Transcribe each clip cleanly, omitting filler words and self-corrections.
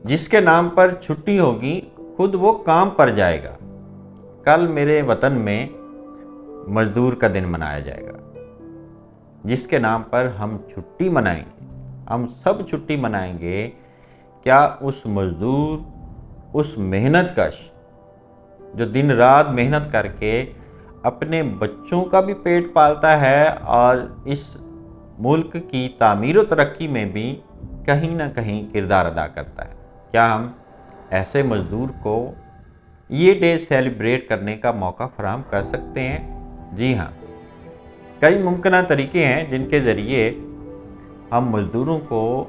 جس کے نام پر چھٹی ہوگی خود وہ کام پر جائے گا۔ کل میرے وطن میں مزدور کا دن منایا جائے گا، جس کے نام پر ہم چھٹی منائیں گے، ہم سب چھٹی منائیں گے۔ کیا اس مزدور، اس محنت کش جو دن رات محنت کر کے اپنے بچوں کا بھی پیٹ پالتا ہے اور اس ملک کی تعمیر و ترقی میں بھی کہیں نہ کہیں کردار ادا کرتا ہے، کیا ہم ایسے مزدور کو یہ ڈے سیلیبریٹ کرنے کا موقع فراہم کر سکتے ہیں؟ جی ہاں، کئی ممکنہ طریقے ہیں جن کے ذریعے ہم مزدوروں کو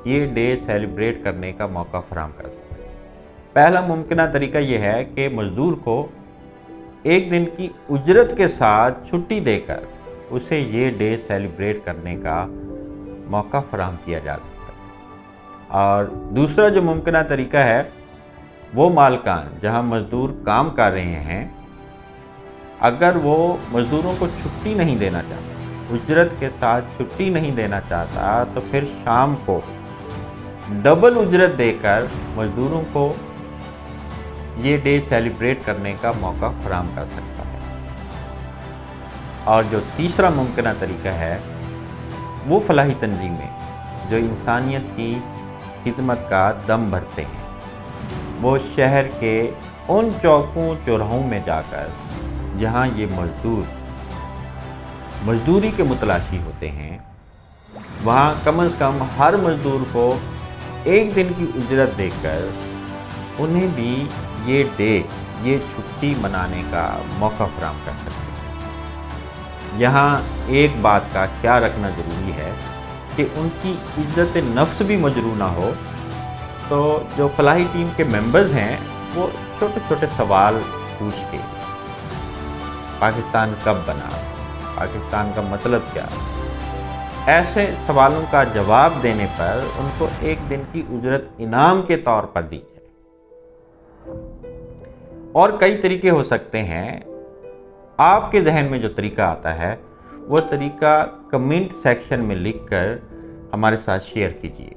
یہ ڈے سیلیبریٹ کرنے کا موقع فراہم کر سکتے ہیں۔ پہلا ممکنہ طریقہ یہ ہے کہ مزدور کو ایک دن کی اجرت کے ساتھ چھٹی دے کر اسے یہ ڈے سیلیبریٹ کرنے کا موقع فراہم کیا جا سکتا ہے۔ اور دوسرا جو ممکنہ طریقہ ہے، وہ مالکان جہاں مزدور کام کر رہے ہیں، اگر وہ مزدوروں کو چھٹی نہیں دینا چاہتا، اجرت کے ساتھ چھٹی نہیں دینا چاہتا، تو پھر شام کو ڈبل اجرت دے کر مزدوروں کو یہ ڈے سیلیبریٹ کرنے کا موقع فراہم کر سکتا ہے۔ اور جو تیسرا ممکنہ طریقہ ہے، وہ فلاحی تنظیمیں جو انسانیت کی خدمت کا دم بھرتے ہیں، وہ شہر کے ان چوکوں چوراہوں میں جا کر جہاں یہ مزدور مزدوری کے متلاشی ہوتے ہیں، وہاں کم از کم ہر مزدور کو ایک دن کی اجرت دے کر انہیں بھی یہ ڈے، یہ چھٹی منانے کا موقع فراہم کر سکتے ہیں۔ یہاں ایک بات کا خیال رکھنا ضروری ہے کہ ان کی عزت نفس بھی مجروح نہ ہو، تو جو فلاحی ٹیم کے ممبرز ہیں وہ چھوٹے چھوٹے سوال پوچھ کے پاکستان کب بنا، پاکستان کا مطلب کیا، ایسے سوالوں کا جواب دینے پر ان کو ایک دن کی اجرت انعام کے طور پر دی جائے۔ اور کئی طریقے ہو سکتے ہیں۔ آپ کے ذہن میں جو طریقہ آتا ہے وہ طریقہ کمنٹ سیکشن میں لکھ کر ہمارے ساتھ شیئر کیجیے۔